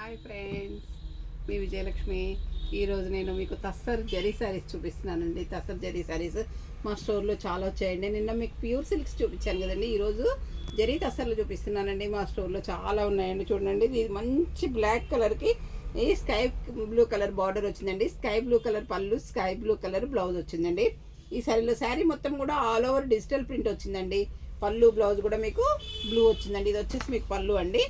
Hi friends, మీ విజయలక్ష్మి. ఈరోజు నేను మీకు తస్సర్ జరీ శారీస్ చూపిస్తున్నానండి. తస్సర్ జరీ శారీస్ మా స్టోర్లో చాలా వచ్చాయండి. నిన్న మీకు ప్యూర్ సిల్క్స్ చూపించాను కదండి. ఈరోజు జరీ తస్సర్లు చూపిస్తున్నానండి. మా స్టోర్లో చాలా ఉన్నాయండి. చూడండి, ఇది మంచి బ్లాక్ కలర్కి ఈ స్కై బ్లూ కలర్ బార్డర్ వచ్చిందండి. స్కై బ్లూ కలర్ పళ్ళు, స్కై బ్లూ కలర్ బ్లౌజ్ వచ్చిందండి. ఈ శారీలో శారీ మొత్తం కూడా ఆల్ ఓవర్ డిజిటల్ ప్రింట్ వచ్చిందండి. పళ్ళు బ్లౌజ్ కూడా మీకు బ్లూ వచ్చిందండి. ఇది వచ్చేసి మీకు పళ్ళు అండి.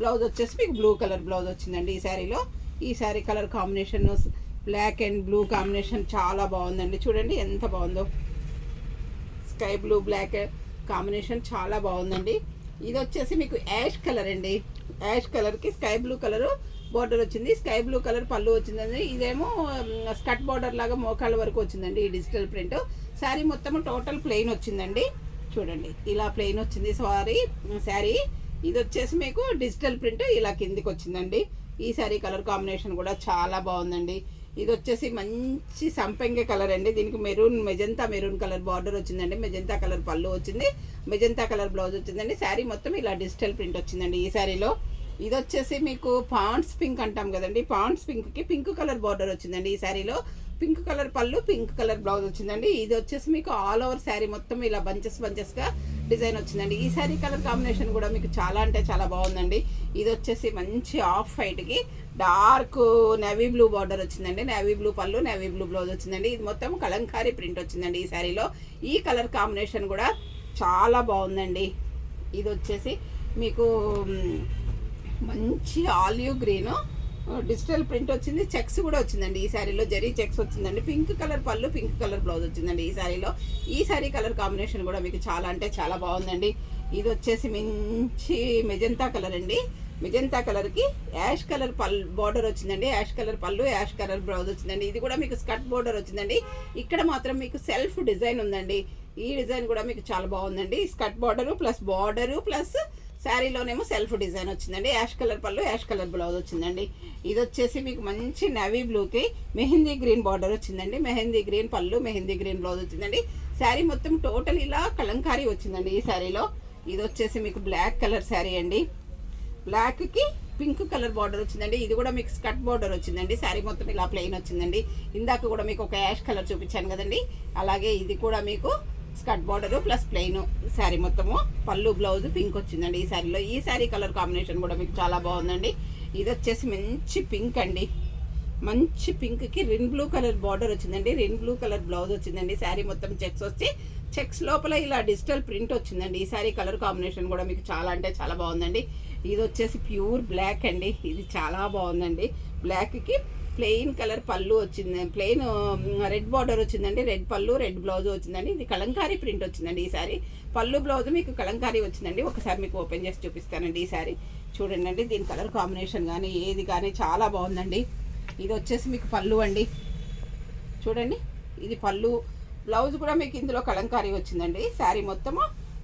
బ్లౌజ్ వచ్చేసి మీకు బ్లూ కలర్ బ్లౌజ్ వచ్చిందండి. ఈ శారీలో ఈ sari colour combination black and blue combination చాలా బాగుందండి. చూడండి ఎంత బాగుందో. స్కై బ్లూ బ్లాక్ కాంబినేషన్ చాలా బాగుందండి. ఇది వచ్చేసి మీకు యాష్ కలర్ అండి. యాష్ కలర్కి స్కై బ్లూ కలర్ బార్డర్ వచ్చింది. స్కై బ్లూ కలర్ పళ్ళు వచ్చిందండి. ఇదేమో స్కట్ బార్డర్ లాగా మోకాళ్ళ వరకు వచ్చిందండి ఈ డిజిటల్ ప్రింట్. శారీ మొత్తం టోటల్ ప్లెయిన్ వచ్చిందండి. చూడండి, ఇలా ప్లెయిన్ వచ్చింది శారీ. ఇది వచ్చేసి మీకు డిజిటల్ ప్రింట్ ఇలా కిందికి వచ్చిందండి. ఈ శారీ కలర్ కాంబినేషన్ కూడా చాలా బాగుందండి. ఇది వచ్చేసి మంచి సంపెంగ కలర్ అండి. దీనికి మెజంతా మెరూన్ కలర్ బార్డర్ వచ్చిందండి. మెజంతా కలర్ పళ్ళు వచ్చింది. మెజంతా కలర్ బ్లౌజ్ వచ్చిందండి. శారీ మొత్తం ఇలా డిజిటల్ ప్రింట్ వచ్చిందండి ఈ శారీలో. ఇది వచ్చేసి మీకు పాండ్స్ పింక్ అంటాం కదండి. పాండ్స్ పింక్కి పింక్ కలర్ బార్డర్ వచ్చిందండి ఈ శారీలో. పింక్ కలర్ పళ్ళు, పింక్ కలర్ బ్లౌజ్ వచ్చిందండి. ఇది వచ్చేసి మీకు ఆల్ ఓవర్ శారీ మొత్తం ఇలా బంచెస్గా డిజైన్ వచ్చిందండి. ఈ శారీ కలర్ కాంబినేషన్ కూడా మీకు చాలా అంటే చాలా బాగుందండి. ఇది వచ్చేసి మంచి ఆఫ్ వైట్కి డార్క్ నేవీ బ్లూ బార్డర్ వచ్చిందండి. నేవీ బ్లూ పళ్ళు, నేవీ బ్లూ బ్లౌజ్ వచ్చిందండి. ఇది మొత్తం కలంకారీ ప్రింట్ వచ్చిందండి ఈ శారీలో. ఈ కలర్ కాంబినేషన్ కూడా చాలా బాగుందండి. ఇది వచ్చేసి మీకు మంచి ఆలివ్ గ్రీన్ డిజిటల్ ప్రింట్ వచ్చింది. చెక్స్ కూడా వచ్చిందండి ఈ శారీలో. జరీ చెక్స్ వచ్చిందండి. పింక్ కలర్ పళ్ళు, పింక్ కలర్ బ్లౌజ్ వచ్చిందండి ఈ శారీలో. ఈ శారీ కలర్ కాంబినేషన్ కూడా మీకు చాలా అంటే చాలా బాగుందండి. ఇది వచ్చేసి మంచి మెజంతా కలర్ అండి. మెజంతా కలర్కి యాష్ కలర్ బార్డర్ వచ్చిందండి. యాష్ కలర్ పళ్ళు, యాష్ కలర్ బ్లౌజ్ వచ్చిందండి. ఇది కూడా మీకు స్కర్ట్ బార్డర్ వచ్చిందండి. ఇక్కడ మాత్రం మీకు సెల్ఫ్ డిజైన్ ఉందండి. ఈ డిజైన్ కూడా మీకు చాలా బాగుందండి. స్కర్ట్ బార్డరు ప్లస్ శారీలోనేమో సెల్ఫ్ డిజైన్ వచ్చిందండి. యాష్ కలర్ పళ్ళు, యాష్ కలర్ బ్లౌజ్ వచ్చిందండి. ఇది వచ్చేసి మీకు మంచి నేవీ బ్లూకి మెహందీ గ్రీన్ బార్డర్ వచ్చిందండి. మెహందీ గ్రీన్ పళ్ళు, మెహందీ గ్రీన్ బ్లౌజ్ వచ్చిందండి. శారీ మొత్తం టోటల్ ఇలా కలంకారీ వచ్చిందండి ఈ శారీలో. ఇది వచ్చేసి మీకు బ్లాక్ కలర్ శారీ అండి. బ్లాక్కి పింక్ కలర్ బార్డర్ వచ్చిందండి. ఇది కూడా మీకు స్కర్ట్ బార్డర్ వచ్చిందండి. శారీ మొత్తం ఇలా ప్లెయిన్ వచ్చిందండి. ఇందాక కూడా మీకు ఒక యాష్ కలర్ చూపించాను కదండి. అలాగే ఇది కూడా మీకు skirt border plus plain sari మొత్తము. పళ్ళు బ్లౌజ్ పింక్ వచ్చిందండి ఈ శారీలో. ఈ శారీ కలర్ కాంబినేషన్ కూడా మీకు చాలా బాగుందండి. ఇది వచ్చేసి మంచి పింక్ అండి. మంచి పింక్కి రిన్ బ్లూ కలర్ బార్డర్ వచ్చిందండి. రిన్ బ్లూ కలర్ బ్లౌజ్ వచ్చిందండి. శారీ మొత్తం చెక్స్ వచ్చి చెక్స్ లోపల ఇలా డిజిటల్ ప్రింట్ వచ్చిందండి. ఈ శారీ కలర్ కాంబినేషన్ కూడా మీకు చాలా అంటే చాలా బాగుందండి. ఇది వచ్చేసి ప్యూర్ బ్లాక్ అండి. ఇది చాలా బాగుందండి. బ్లాక్కి ప్లెయిన్ కలర్ పళ్ళు వచ్చింది. ప్లెయిన్ రెడ్ బార్డర్ వచ్చిందండి. రెడ్ పళ్ళు, రెడ్ బ్లౌజ్ వచ్చిందండి. ఇది కలంకారీ ప్రింట్ వచ్చిందండి ఈ శారీ. పళ్ళు బ్లౌజ్ మీకు కలంకారీ వచ్చిందండి. ఒకసారి మీకు ఓపెన్ చేసి చూపిస్తానండి ఈ శారీ. చూడండి, దీని కలర్ కాంబినేషన్ కానీ ఏది కానీ చాలా బాగుందండి. ఇది వచ్చేసి మీకు పళ్ళు అండి. చూడండి, ఇది పళ్ళు. బ్లౌజ్ కూడా మీకు ఇందులో కలంకారీ వచ్చిందండి. శారీ మొత్తము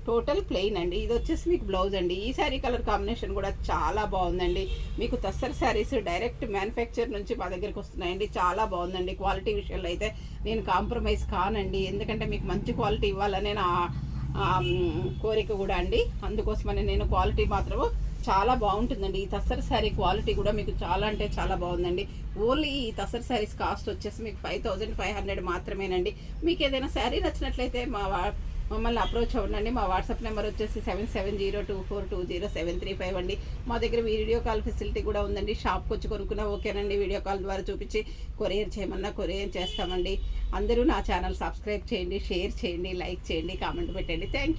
టోటల్ ప్లెయిన్ అండి. ఇది వచ్చేసి మీకు బ్లౌజ్ అండి. ఈ శారీ కలర్ కాంబినేషన్ కూడా చాలా బాగుందండి. మీకు తస్సర్ శారీస్ డైరెక్ట్ మ్యానుఫ్యాక్చర్ నుంచి మా దగ్గరికి వస్తున్నాయండి. చాలా బాగుందండి. క్వాలిటీ విషయంలో అయితే నేను కాంప్రమైజ్ కానండి. ఎందుకంటే మీకు మంచి క్వాలిటీ ఇవ్వాలనే నా కోరిక కూడా అండి. అందుకోసమని నేను క్వాలిటీ మాత్రము చాలా బాగుంటుందండి. ఈ తస్సర్ శారీ క్వాలిటీ కూడా మీకు చాలా అంటే చాలా బాగుందండి. ఓన్లీ ఈ తస్సర్ శారీస్ కాస్ట్ వచ్చేసి మీకు 5500 మాత్రమేనండి. మీకు ఏదైనా శారీ నచ్చినట్లయితే మమ్మల్ని అప్రోచ్ అవ్వండి. మా వాట్సాప్ నెంబర్ వచ్చేసి 7702420735 అండి. మా దగ్గర వీడియో కాల్ ఫెసిలిటీ కూడా ఉందండి. షాప్కి వచ్చి కొనుక్కున్నా ఓకేనండి. వీడియో కాల్ ద్వారా చూపించి కొరియర్ చేయమన్నా కొరియర్ చేస్తామండి. అందరూ నా ఛానల్ సబ్స్క్రైబ్ చేయండి, షేర్ చేయండి, లైక్ చేయండి, కామెంట్ పెట్టండి. Thank you.